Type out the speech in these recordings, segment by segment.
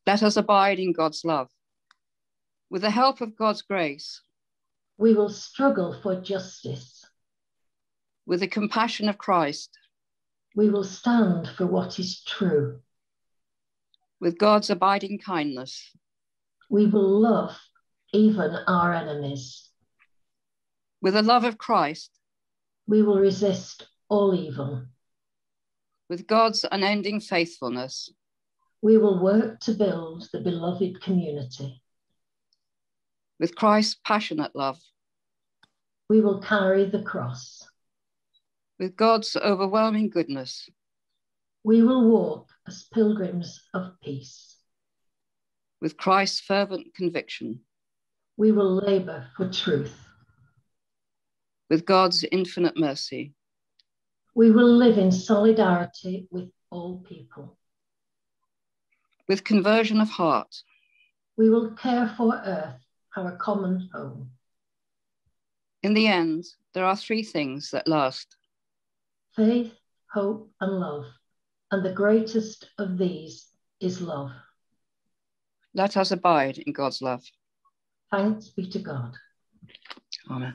Let us abide in God's love. With the help of God's grace, we will struggle for justice. with the compassion of Christ, we will stand for what is true. with God's abiding kindness, we will love even our enemies. with the love of Christ, we will resist all evil. with God's unending faithfulness, we will work to build the beloved community. with Christ's passionate love, we will carry the cross. with God's overwhelming goodness, we will walk as pilgrims of peace. with Christ's fervent conviction, we will labor for truth. with God's infinite mercy, we will live in solidarity with all people. with conversion of heart, we will care for earth, our common home. In the end, there are three things that last: faith, hope, and love. And the greatest of these is love. Let us abide in God's love. Thanks be to God. Amen.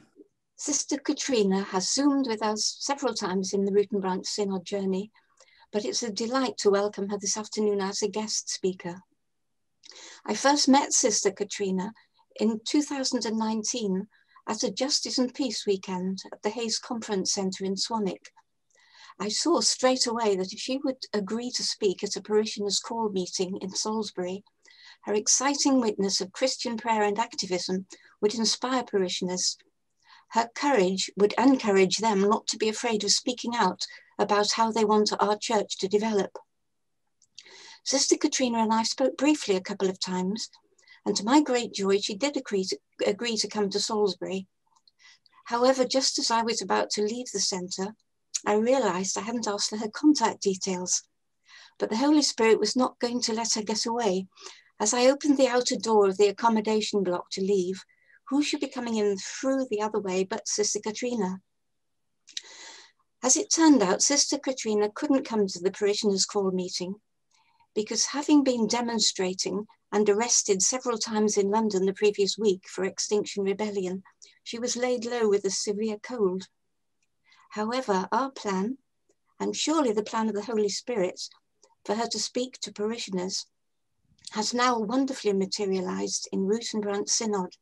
Sister Katrina has Zoomed with us several times in the Root and Branch Synod journey, but it's a delight to welcome her this afternoon as a guest speaker. I first met Sister Katrina in 2019 at a Justice and Peace weekend at the Hayes Conference Centre in Swanwick. I saw straight away that if she would agree to speak at a parishioners' call meeting in Salisbury, her exciting witness of Christian prayer and activism would inspire parishioners. Her courage would encourage them not to be afraid of speaking out about how they want our church to develop. Sister Katrina and I spoke briefly a couple of times, and to my great joy, she did agree to come to Salisbury. However, just as I was about to leave the centre, I realised I hadn't asked for her contact details, but the Holy Spirit was not going to let her get away. As I opened the outer door of the accommodation block to leave, who should be coming in through the other way but Sister Katrina? As it turned out, Sister Katrina couldn't come to the parishioners' call meeting because, having been demonstrating and arrested several times in London the previous week for Extinction Rebellion, she was laid low with a severe cold. However, our plan, and surely the plan of the Holy Spirit, for her to speak to parishioners, has now wonderfully materialised in Root and Branch Synod.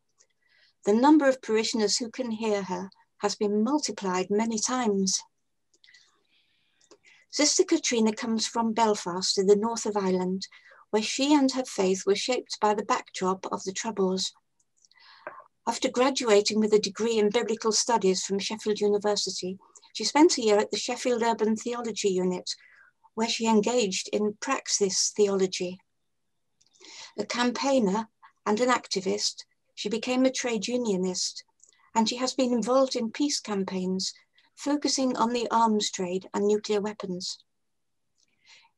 The number of parishioners who can hear her has been multiplied many times. Sister Katrina comes from Belfast in the north of Ireland, where she and her faith were shaped by the backdrop of the Troubles. After graduating with a degree in biblical studies from Sheffield University, she spent a year at the Sheffield Urban Theology Unit, where she engaged in praxis theology. A campaigner and an activist, she became a trade unionist, and she has been involved in peace campaigns, focusing on the arms trade and nuclear weapons.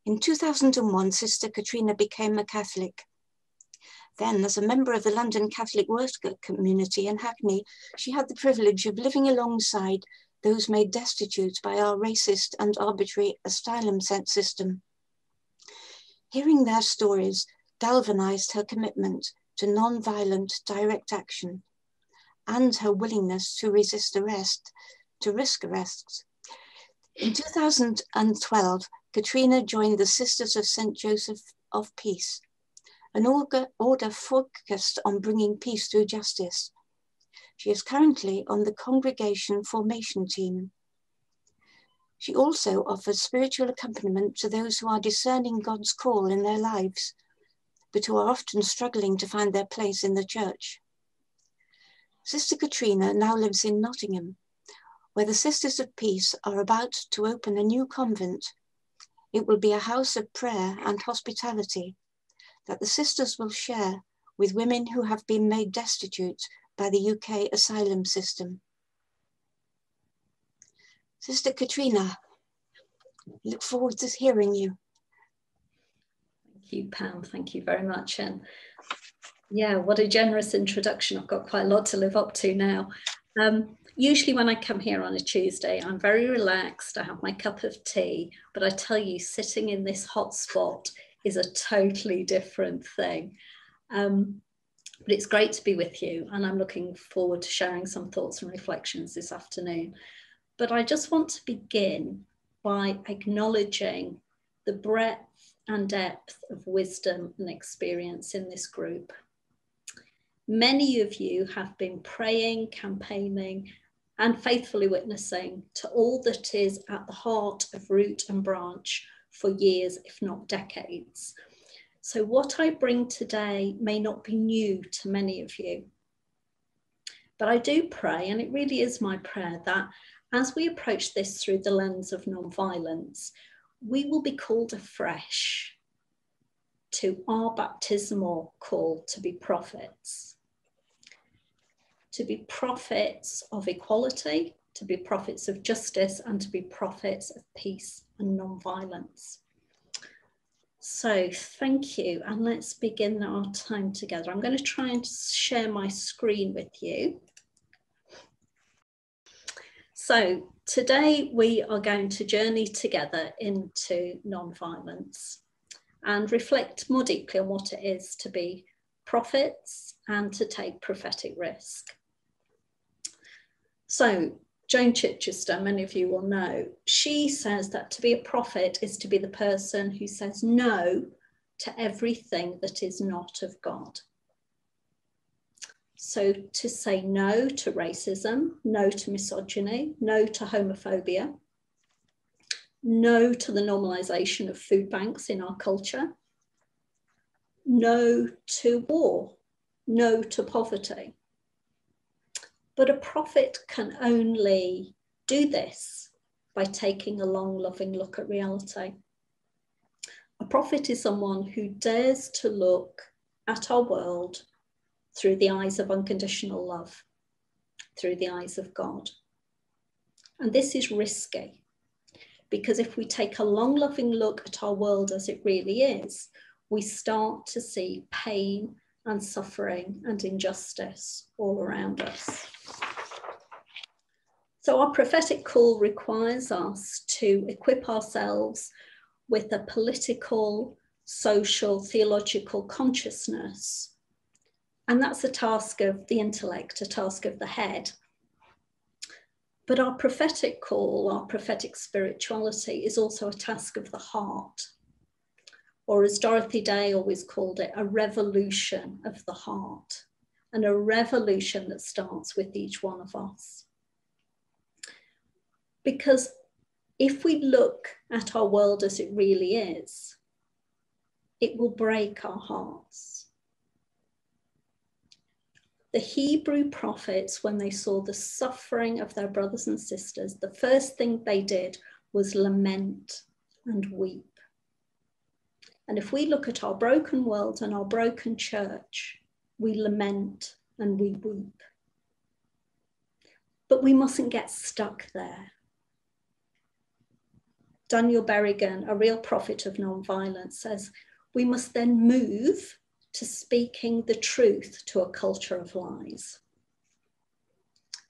In 2001, Sister Katrina became a Catholic. Then, as a member of the London Catholic worker community in Hackney, she had the privilege of living alongside those made destitute by our racist and arbitrary asylum system. Hearing their stories galvanized her commitment to non-violent direct action and her willingness to risk arrests. In 2012, Katrina joined the Sisters of St. Joseph of Peace, an order focused on bringing peace through justice. She is currently on the congregation formation team. She also offers spiritual accompaniment to those who are discerning God's call in their lives, but who are often struggling to find their place in the church. Sister Katrina now lives in Nottingham, where the Sisters of Peace are about to open a new convent. It will be a house of prayer and hospitality that the sisters will share with women who have been made destitute by the UK asylum system. Sister Katrina, I look forward to hearing you. Thank you, Pam. Thank you very much. And yeah, what a generous introduction. I've got quite a lot to live up to now. Usually when I come here on a Tuesday, I'm very relaxed. I have my cup of tea, but I tell you, sitting in this hot spot is a totally different thing. But it's great to be with you, and I'm looking forward to sharing some thoughts and reflections this afternoon. But I just want to begin by acknowledging the breadth and depth of wisdom and experience in this group. Many of you have been praying, campaigning, and faithfully witnessing to all that is at the heart of Root and Branch for years, if not decades. So what I bring today may not be new to many of you, but I do pray, and it really is my prayer, that as we approach this through the lens of non-violence, we will be called afresh to our baptismal call to be prophets of equality, to be prophets of justice, and to be prophets of peace and non-violence. So thank you, and let's begin our time together. I'm going to try and share my screen with you. So today we are going to journey together into non-violence and reflect more deeply on what it is to be prophets and to take prophetic risk. So Joan Chichester, many of you will know, she says that to be a prophet is to be the person who says no to everything that is not of God. So to say no to racism, no to misogyny, no to homophobia, no to the normalisation of food banks in our culture, no to war, no to poverty. But a prophet can only do this by taking a long, loving look at reality. A prophet is someone who dares to look at our world through the eyes of unconditional love, through the eyes of God. And this is risky, because if we take a long, loving look at our world as it really is, we start to see pain and suffering and injustice all around us. So our prophetic call requires us to equip ourselves with a political, social, theological consciousness. And that's a task of the intellect, a task of the head. But our prophetic call, our prophetic spirituality is also a task of the heart. Or as Dorothy Day always called it, a revolution of the heart, and a revolution that starts with each one of us. Because if we look at our world as it really is, it will break our hearts. The Hebrew prophets, when they saw the suffering of their brothers and sisters, the first thing they did was lament and weep. And if we look at our broken world and our broken church, we lament and we weep. But we mustn't get stuck there. Daniel Berrigan, a real prophet of non-violence, says we must then move to speaking the truth to a culture of lies.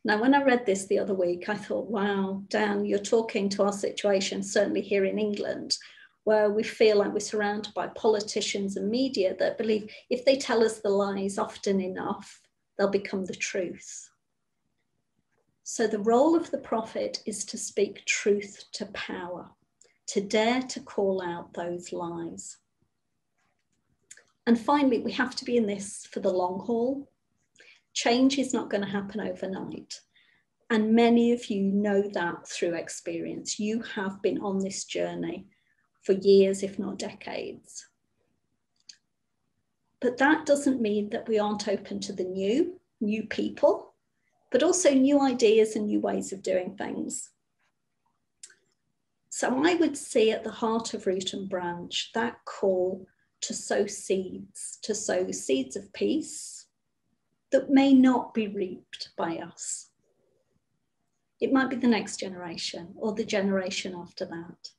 Now, when I read this the other week, I thought, wow, Dan, you're talking to our situation, certainly here in England, where we feel like we're surrounded by politicians and media that believe if they tell us the lies often enough, they'll become the truth. So the role of the prophet is to speak truth to power, to dare to call out those lies. And finally, we have to be in this for the long haul. Change is not going to happen overnight. And many of you know that through experience. You have been on this journey for years, if not decades. But that doesn't mean that we aren't open to the new people, but also new ideas and new ways of doing things. So I would see at the heart of Root and Branch that call to sow seeds of peace that may not be reaped by us. It might be the next generation or the generation after that.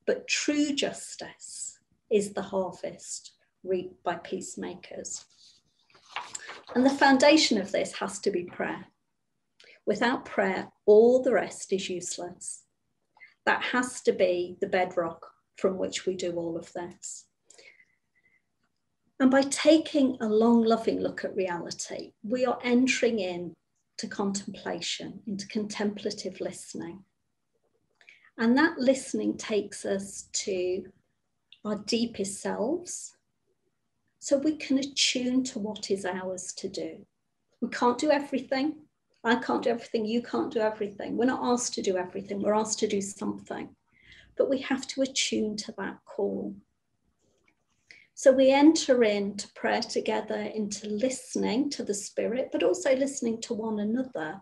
But true justice is the harvest reaped by peacemakers. And the foundation of this has to be prayer. Without prayer, all the rest is useless. That has to be the bedrock from which we do all of this. And by taking a long, loving look at reality, we are entering into contemplation, into contemplative listening. And that listening takes us to our deepest selves, so we can attune to what is ours to do. We can't do everything. I can't do everything. You can't do everything. We're not asked to do everything. We're asked to do something. But we have to attune to that call. So we enter into prayer together, into listening to the Spirit, but also listening to one another.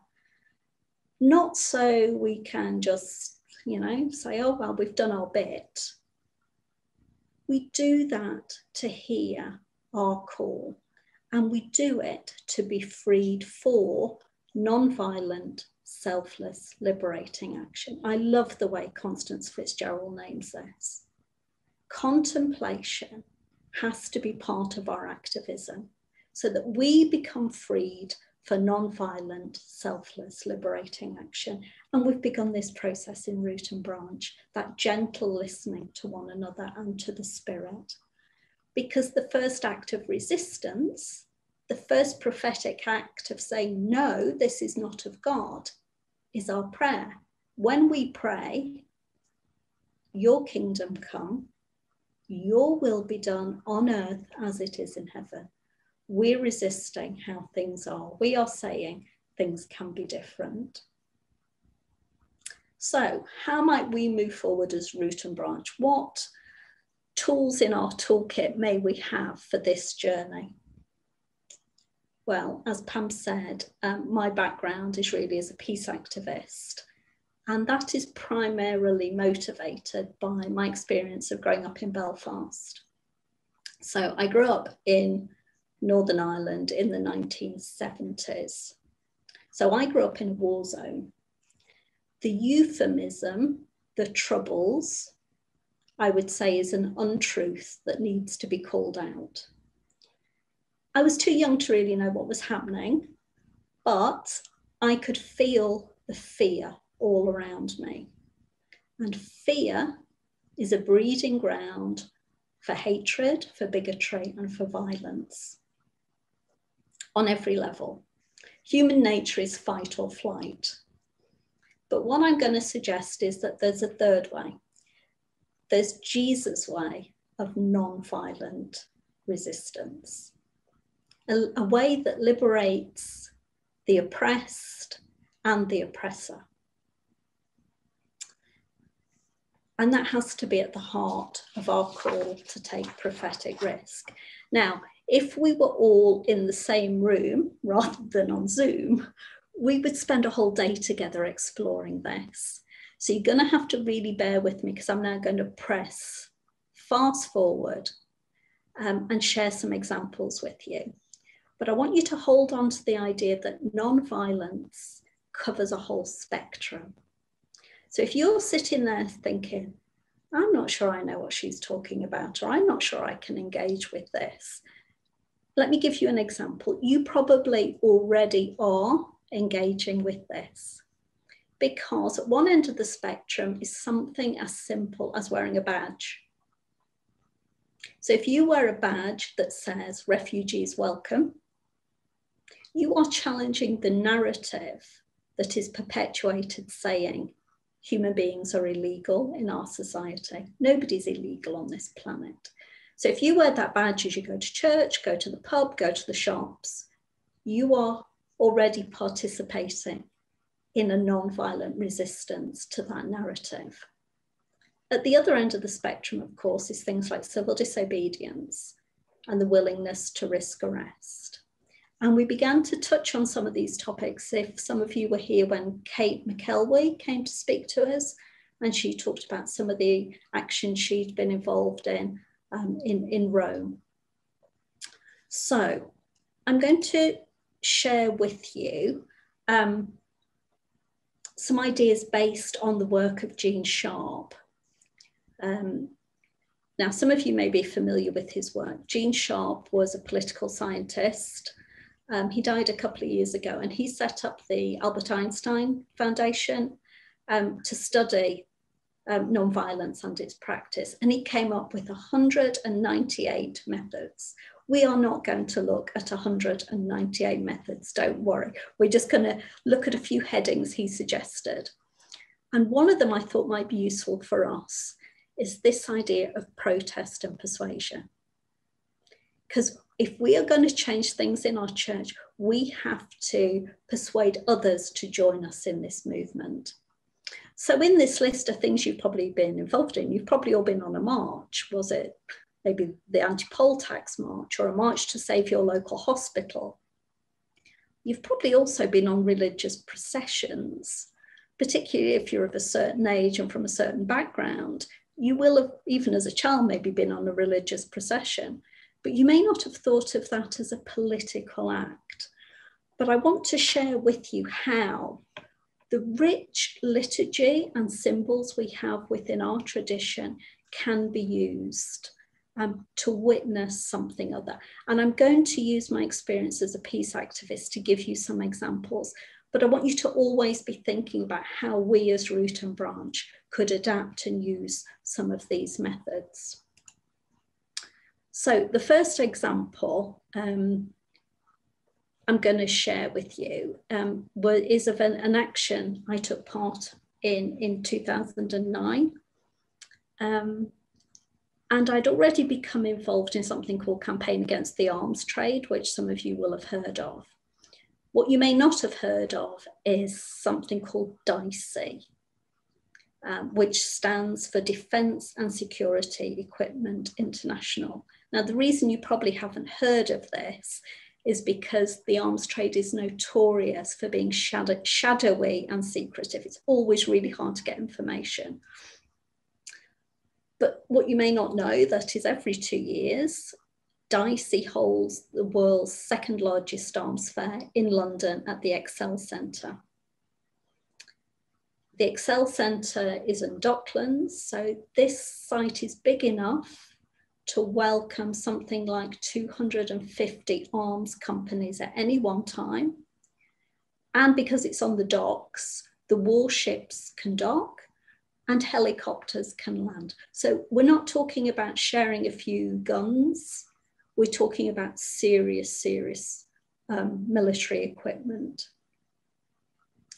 Not so we can just, say, oh, well, we've done our bit. We do that to hear our call, and we do it to be freed for non-violent, selfless, liberating action. I love the way Constance Fitzgerald names this. Contemplation has to be part of our activism so that we become freed for non-violent, selfless, liberating action. And we've begun this process in Root and Branch, that gentle listening to one another and to the Spirit. Because the first act of resistance, the first prophetic act of saying, no, this is not of God, is our prayer. When we pray, your kingdom come, your will be done on earth as it is in heaven. We're resisting how things are. We are saying things can be different. So how might we move forward as Root and Branch? What tools in our toolkit may we have for this journey? Well, as Pam said, my background is really as a peace activist. And that is primarily motivated by my experience of growing up in Belfast. So I grew up in Northern Ireland in the 1970s. So I grew up in a war zone. The euphemism, the troubles, I would say is an untruth that needs to be called out. I was too young to really know what was happening, but I could feel the fear all around me. And fear is a breeding ground for hatred, for bigotry, and for violence on every level. Human nature is fight or flight. But what I'm going to suggest is that there's a third way. There's Jesus' way of non-violent resistance, a way that liberates the oppressed and the oppressor. And that has to be at the heart of our call to take prophetic risk. Now, if we were all in the same room rather than on Zoom, we would spend a whole day together exploring this. So you're going to have to really bear with me because I'm now going to press fast forward and share some examples with you. But I want you to hold on to the idea that non-violence covers a whole spectrum. So if you're sitting there thinking, I'm not sure I know what she's talking about, or I'm not sure I can engage with this, let me give you an example. You probably already are engaging with this, because at one end of the spectrum is something as simple as wearing a badge. So if you wear a badge that says refugees welcome, you are challenging the narrative that is perpetuated saying human beings are illegal in our society. Nobody's illegal on this planet. So if you wear that badge as you go to church, go to the pub, go to the shops, you are already participating in a non-violent resistance to that narrative. At the other end of the spectrum, of course, is things like civil disobedience and the willingness to risk arrest. And we began to touch on some of these topics. If some of you were here when Kate McElwee came to speak to us, and she talked about some of the actions she'd been involved in Rome. So I'm going to share with you some ideas based on the work of Gene Sharp. Now, some of you may be familiar with his work. Gene Sharp was a political scientist. He died a couple of years ago, and he set up the Albert Einstein Foundation to study non-violence and its practice. And he came up with 198 methods, We are not going to look at 198 methods, don't worry. We're just going to look at a few headings he suggested. And one of them I thought might be useful for us is this idea of protest and persuasion. Because if we are going to change things in our church, we have to persuade others to join us in this movement. So in this list of things you've probably been involved in, you've probably all been on a march. Was it maybe the anti-poll tax march or a march to save your local hospital? You've probably also been on religious processions, particularly if you're of a certain age and from a certain background. You will have, even as a child, maybe been on a religious procession, but you may not have thought of that as a political act. But I want to share with you how the rich liturgy and symbols we have within our tradition can be used to witness something other. And I'm going to use my experience as a peace activist to give you some examples, but I want you to always be thinking about how we as Root and Branch could adapt and use some of these methods. So the first example I'm going to share with you is of an action I took part in 2009. And I'd already become involved in something called Campaign Against the Arms Trade, which some of you will have heard of. What you may not have heard of is something called DICE, which stands for Defence and Security Equipment International. Now, the reason you probably haven't heard of this is because the arms trade is notorious for being shadowy and secretive. It's always really hard to get information. But what you may not know, that is every 2 years, DICE holds the world's second largest arms fair in London at the Excel Centre. The Excel Centre is in Docklands, so this site is big enough to welcome something like 250 arms companies at any one time. And because it's on the docks, the warships can dock and helicopters can land. So we're not talking about sharing a few guns. We're talking about serious military equipment.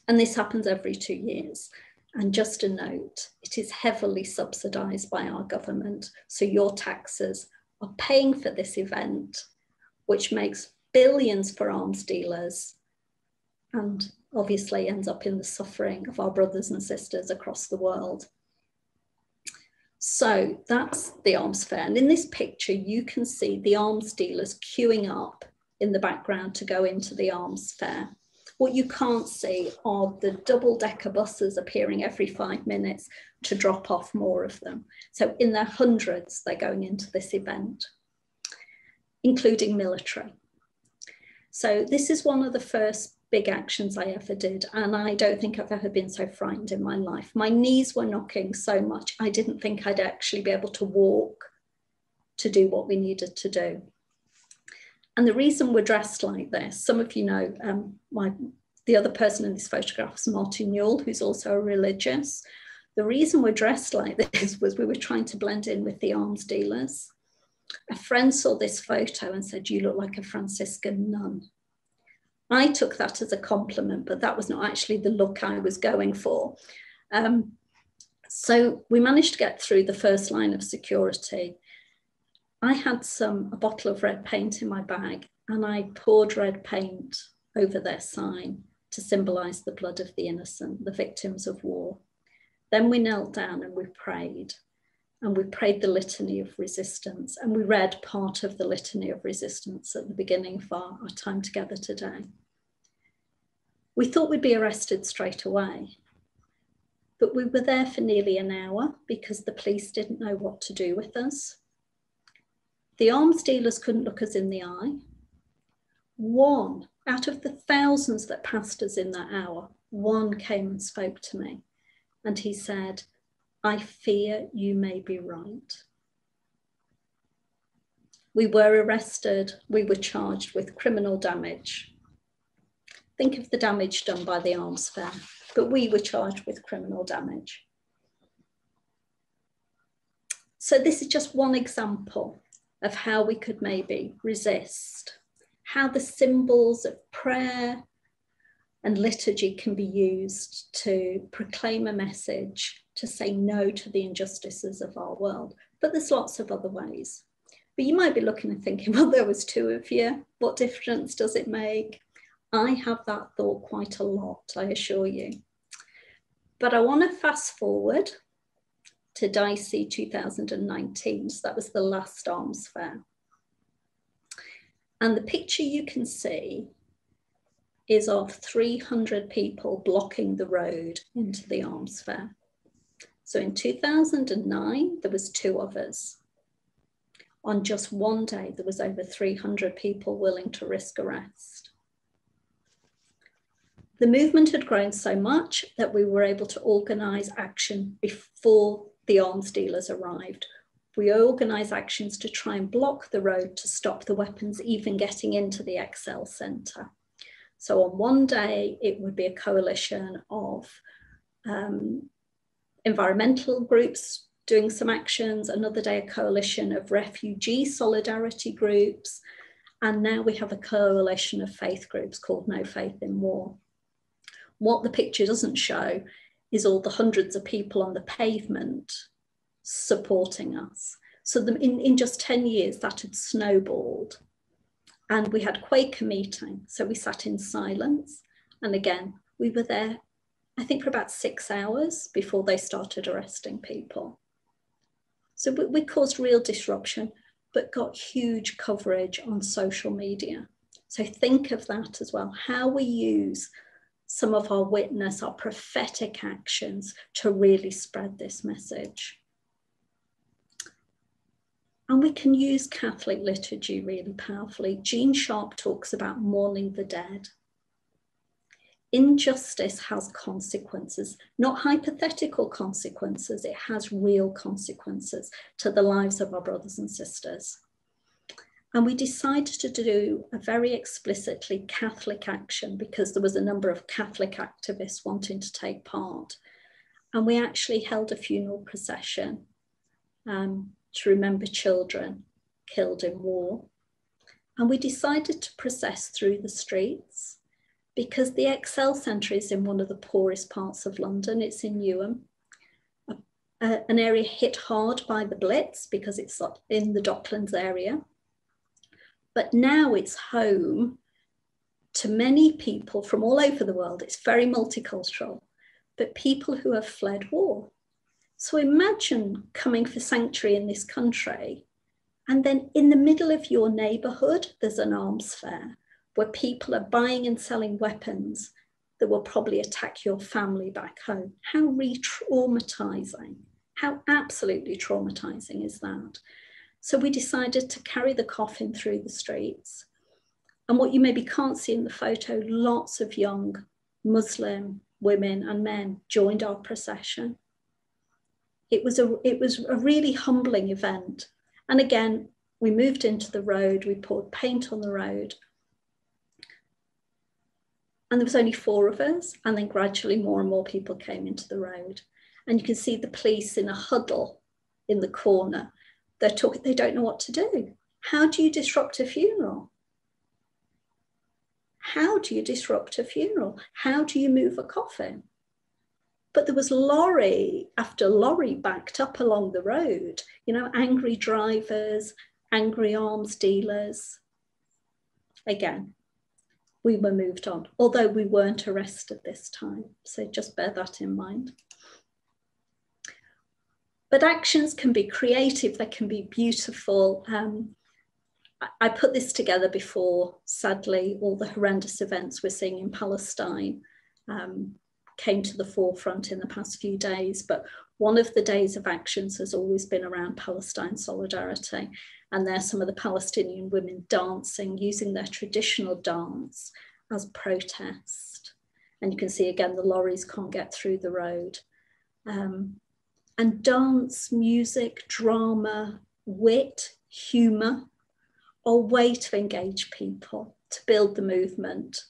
And this happens every 2 years. And just a note, it is heavily subsidised by our government. So your taxes are paying for this event, which makes billions for arms dealers and obviously ends up in the suffering of our brothers and sisters across the world. So that's the arms fair. And in this picture, you can see the arms dealers queuing up in the background to go into the arms fair. What you can't see are the double-decker buses appearing every 5 minutes to drop off more of them. So in their hundreds, they're going into this event, including military. So this is one of the first big actions I ever did. And I don't think I've ever been so frightened in my life. My knees were knocking so much, I didn't think I'd actually be able to walk to do what we needed to do. And the reason we're dressed like this, some of you know, the other person in this photograph is Martin Newell, who's also a religious. The reason we're dressed like this was we were trying to blend in with the arms dealers. A friend saw this photo and said, "You look like a Franciscan nun." I took that as a compliment, but that was not actually the look I was going for. So we managed to get through the first line of security. I had a bottle of red paint in my bag, and I poured red paint over their sign to symbolise the blood of the innocent, the victims of war. Then we knelt down and we prayed. And we prayed the litany of resistance, and we read part of the litany of resistance at the beginning of our time together today. We thought we'd be arrested straight away, but we were there for nearly an hour because the police didn't know what to do with us. The arms dealers couldn't look us in the eye. One out of the thousands that passed us in that hour, one came and spoke to me, and he said, "I fear you may be right." We were arrested. We were charged with criminal damage. Think of the damage done by the arms fair, but we were charged with criminal damage. So this is just one example of how we could maybe resist, how the symbols of prayer and liturgy can be used to proclaim a message, to say no to the injustices of our world. But there's lots of other ways. But you might be looking and thinking, well, there was 2 of you. What difference does it make? I have that thought quite a lot, I assure you. But I want to fast forward to Dicey 2019. So that was the last Arms Fair. And the picture you can see is of 300 people blocking the road into the Arms Fair. So in 2009, there was 2 of us. On just one day, there was over 300 people willing to risk arrest. The movement had grown so much that we were able to organise action before the arms dealers arrived. We organised actions to try and block the road to stop the weapons even getting into the Excel Centre. So on one day, it would be a coalition of environmental groups doing some actions, another day a coalition of refugee solidarity groups, and now we have a coalition of faith groups called No Faith in War. What the picture doesn't show is all the hundreds of people on the pavement supporting us. So in just 10 years, that had snowballed. And we had Quaker meeting, so we sat in silence. And again, we were there, I think, for about 6 hours before they started arresting people. So we caused real disruption, but got huge coverage on social media. So think of that as well, how we use some of our witness, our prophetic actions to really spread this message. And we can use Catholic liturgy really powerfully. Jean Sharp talks about mourning the dead. Injustice has consequences, not hypothetical consequences. It has real consequences to the lives of our brothers and sisters. And we decided to do a very explicitly Catholic action because there was a number of Catholic activists wanting to take part. And we actually held a funeral procession to remember children killed in war. And we decided to process through the streets because the Excel Centre is in one of the poorest parts of London. It's in Newham, an area hit hard by the Blitz because it's in the Docklands area. But now it's home to many people from all over the world. It's very multicultural, but people who have fled war. So imagine coming for sanctuary in this country, and then in the middle of your neighbourhood, there's an arms fair where people are buying and selling weapons that will probably attack your family back home. How re-traumatising, how absolutely traumatising is that? So we decided to carry the coffin through the streets. And what you maybe can't see in the photo, lots of young Muslim women and men joined our procession. It was a really humbling event. And again, we moved into the road, we poured paint on the road. And there was only 4 of us. And then gradually more and more people came into the road. And you can see the police in a huddle in the corner. They're talking, they don't know what to do. How do you disrupt a funeral? How do you disrupt a funeral? How do you move a coffin? But there was lorry after lorry backed up along the road, you know, angry drivers, angry arms dealers. Again, we were moved on, although we weren't arrested this time. So just bear that in mind. But actions can be creative, they can be beautiful. I put this together before, sadly, all the horrendous events we're seeing in Palestine came to the forefront in the past few days. But one of the days of actions has always been around Palestine solidarity. And there's some of the Palestinian women dancing, using their traditional dance as protest. And you can see again, the lorries can't get through the road. And dance, music, drama, wit, humour are a way to engage people, to build the movement.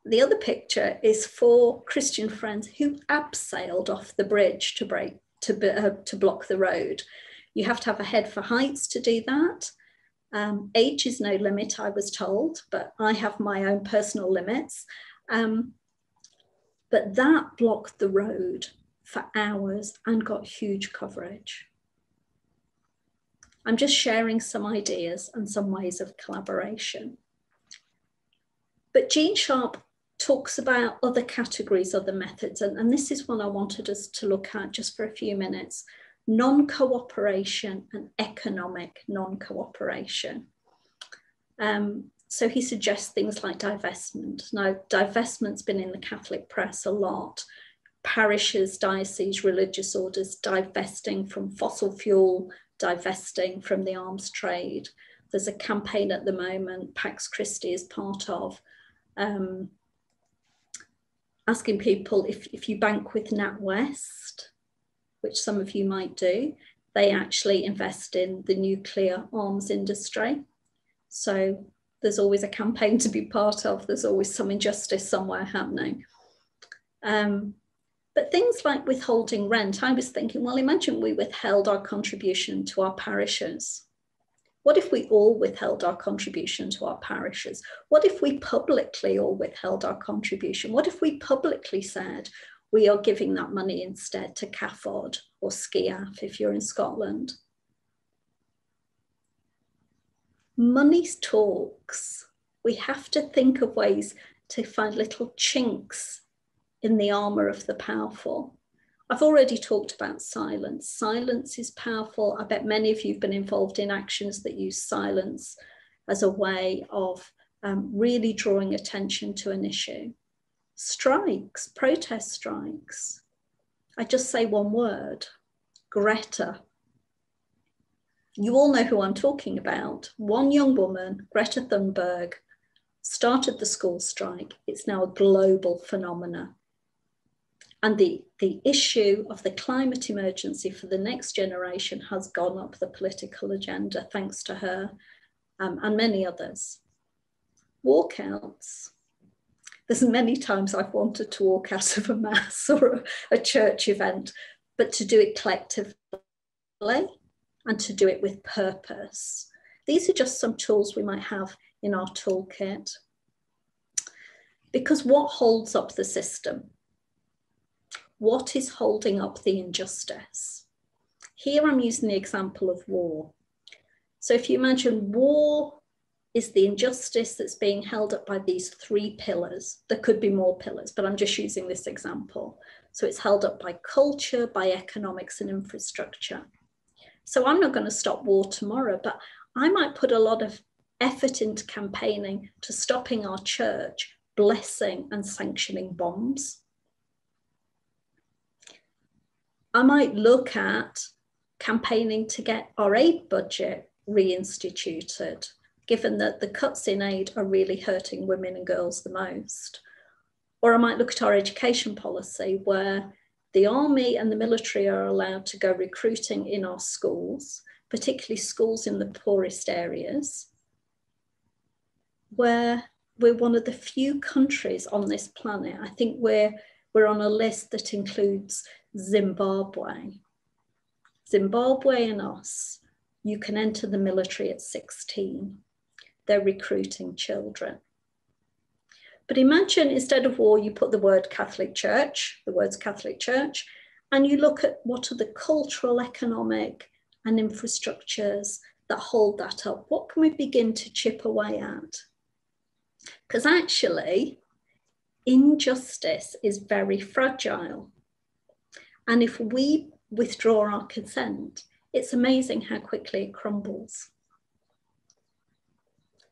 The other picture is 4 Christian friends who abseiled off the bridge to block the road. You have to have a head for heights to do that. Age is no limit, I was told, but I have my own personal limits. But that blocked the road for hours and got huge coverage. I'm just sharing some ideas and some ways of collaboration. But Jean Sharp talks about other categories, other methods, and this is one I wanted us to look at just for a few minutes: non-cooperation and economic non-cooperation. So he suggests things like divestment. Now, divestment's been in the Catholic press a lot. Parishes, dioceses, religious orders divesting from fossil fuel, divesting from the arms trade. There's a campaign at the moment, Pax Christi is part of, asking people if you bank with NatWest, which some of you might do, they actually invest in the nuclear arms industry. So there's always a campaign to be part of. There's always some injustice somewhere happening. But things like withholding rent, I was thinking, well, imagine we withheld our contribution to our parishes. What if we all withheld our contribution to our parishes? What if we publicly all withheld our contribution? What if we publicly said we are giving that money instead to CAFOD or SCIAF if you're in Scotland? Money talks. We have to think of ways to find little chinks in the armour of the powerful. I've already talked about silence. Silence is powerful. I bet many of you have been involved in actions that use silence as a way of really drawing attention to an issue. Strikes, protest strikes. I just say one word: Greta. You all know who I'm talking about. One young woman, Greta Thunberg, started the school strike. It's now a global phenomenon. And the issue of the climate emergency for the next generation has gone up the political agenda thanks to her and many others. Walkouts. There's many times I've wanted to walk out of a mass or a church event, but to do it collectively and to do it with purpose. These are just some tools we might have in our toolkit. Because what holds up the system? What is holding up the injustice? Here I'm using the example of war. So if you imagine war is the injustice that's being held up by these three pillars. There could be more pillars, but I'm just using this example. So it's held up by culture, by economics and infrastructure. So I'm not going to stop war tomorrow, but I might put a lot of effort into campaigning to stopping our church blessing and sanctioning bombs. I might look at campaigning to get our aid budget reinstituted, given that the cuts in aid are really hurting women and girls the most. Or I might look at our education policy, where the army and the military are allowed to go recruiting in our schools, particularly schools in the poorest areas, where we're one of the few countries on this planet. I think we're on a list that includes Zimbabwe. Zimbabwe and us, you can enter the military at 16. They're recruiting children. But imagine instead of war, you put the word Catholic Church, the words Catholic Church, and you look at what are the cultural, economic and infrastructures that hold that up. What can we begin to chip away at? Because actually, injustice is very fragile. And if we withdraw our consent, it's amazing how quickly it crumbles.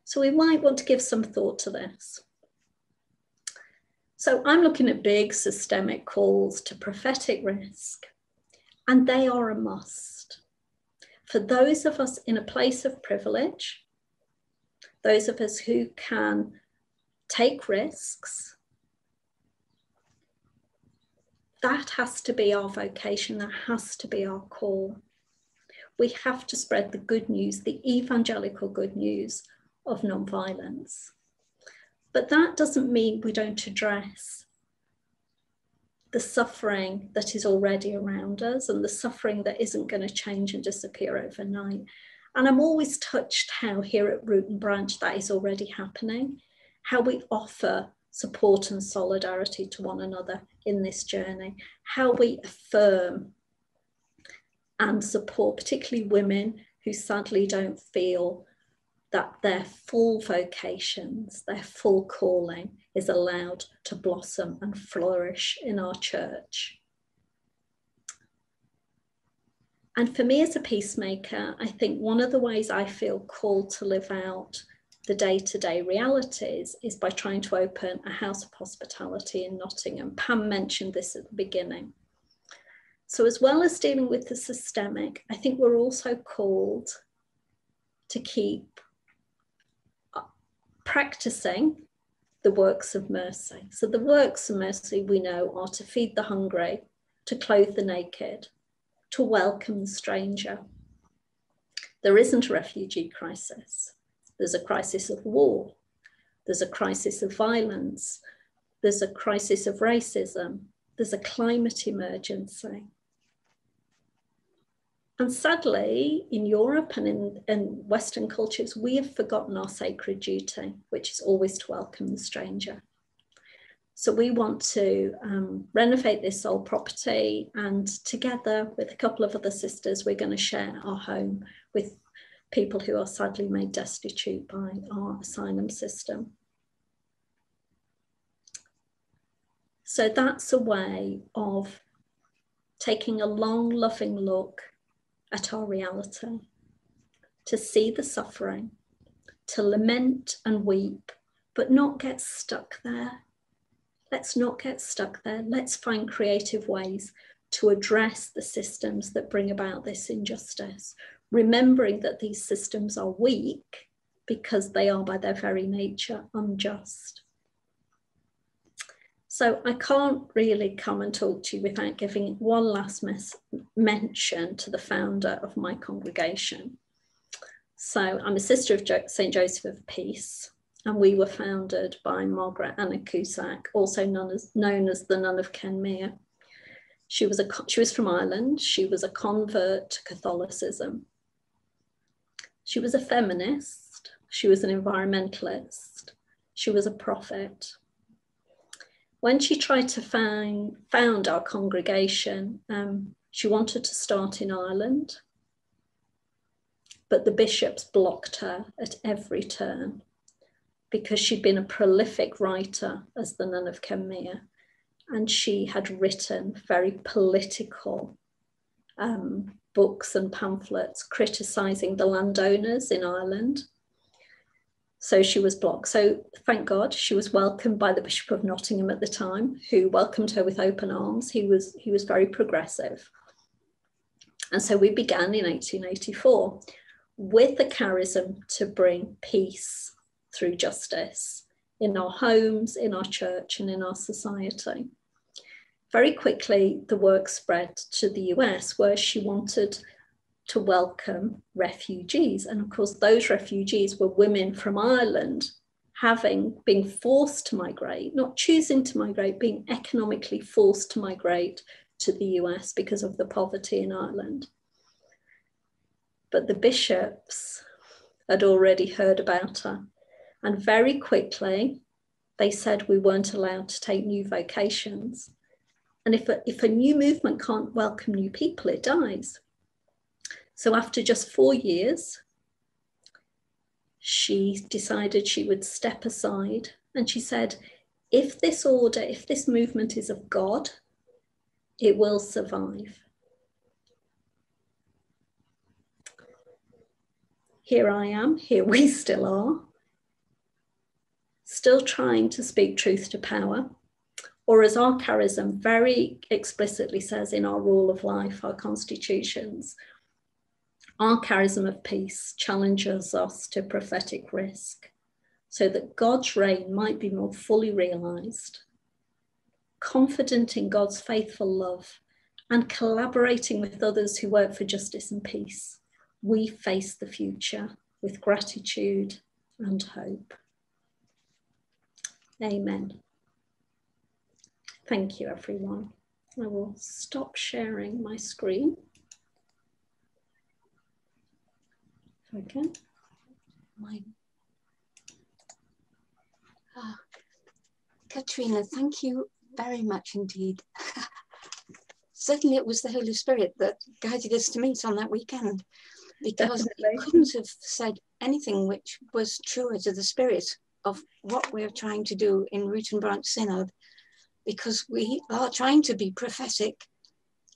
So we might want to give some thought to this. So I'm looking at big systemic calls to prophetic risk, and they are a must. For those of us in a place of privilege, those of us who can take risks, that has to be our vocation, that has to be our call. We have to spread the good news, the evangelical good news of non-violence. But that doesn't mean we don't address the suffering that is already around us and the suffering that isn't going to change and disappear overnight. And I'm always touched how here at Root and Branch that is already happening, how we offer support and solidarity to one another in this journey, how we affirm and support particularly women who sadly don't feel that their full vocations, their full calling is allowed to blossom and flourish in our church. And for me as a peacemaker, I think one of the ways I feel called to live out the day-to-day realities is by trying to open a house of hospitality in Nottingham. Pam mentioned this at the beginning. So as well as dealing with the systemic, I think we're also called to keep practicing the works of mercy. So the works of mercy we know are to feed the hungry, to clothe the naked, to welcome the stranger. There isn't a refugee crisis. There's a crisis of war. There's a crisis of violence. There's a crisis of racism. There's a climate emergency. And sadly, in Europe and in Western cultures, we have forgotten our sacred duty, which is always to welcome the stranger. So we want to renovate this old property, and together with a couple of other sisters, we're going to share our home with people who are sadly made destitute by our asylum system. So that's a way of taking a long, loving look at our reality, to see the suffering, to lament and weep, but not get stuck there. Let's not get stuck there. Let's find creative ways to address the systems that bring about this injustice, remembering that these systems are weak because they are by their very nature unjust. So I can't really come and talk to you without giving one last mention to the founder of my congregation. So I'm a sister of St. Joseph of Peace, and we were founded by Margaret Anna Cusack, also known as the Nun of Kenmare. She was from Ireland. She was a convert to Catholicism. She was a feminist. She was an environmentalist. She was a prophet. When she tried to found our congregation, she wanted to start in Ireland, but the bishops blocked her at every turn because she'd been a prolific writer as the Nun of Kenmare, and she had written very political books and pamphlets criticising the landowners in Ireland. So she was blocked. So thank God she was welcomed by the Bishop of Nottingham at the time, who welcomed her with open arms. He was very progressive. And so we began in 1884 with the charism to bring peace through justice in our homes, in our church, and in our society. Very quickly, the work spread to the US, where she wanted to welcome refugees. And of course, those refugees were women from Ireland, being forced to migrate, not choosing to migrate, being economically forced to migrate to the US because of the poverty in Ireland. But the bishops had already heard about her. And very quickly, they said we weren't allowed to take new vocations. And if a new movement can't welcome new people, it dies. So after just 4 years, she decided she would step aside, and she said, if this movement is of God, it will survive. Here I am, here we still are, still trying to speak truth to power, or as our charism very explicitly says in our rule of life, our constitutions, our charism of peace challenges us to prophetic risk so that God's reign might be more fully realised. Confident in God's faithful love and collaborating with others who work for justice and peace, we face the future with gratitude and hope. Amen. Thank you, everyone. I will stop sharing my screen. If I can. Mine. Katrina, thank you very much indeed. Certainly it was the Holy Spirit that guided us to meet on that weekend, because you couldn't have said anything which was truer to the spirit of what we're trying to do in Root and Branch Synod, because we are trying to be prophetic.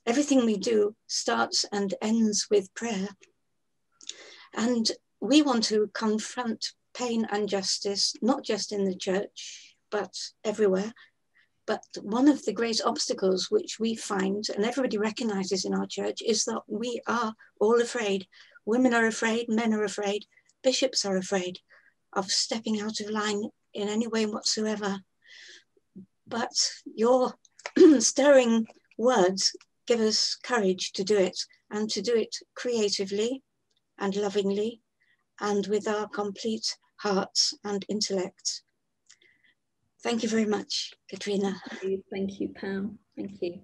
Everything we do starts and ends with prayer. And we want to confront pain and justice, not just in the church, but everywhere. But one of the great obstacles which we find, and everybody recognizes in our church, is that we are all afraid. Women are afraid, men are afraid, bishops are afraid of stepping out of line in any way whatsoever. But your stirring words give us courage to do it, and to do it creatively and lovingly and with our complete hearts and intellect. Thank you very much, Katrina. Thank you, Pam. Thank you.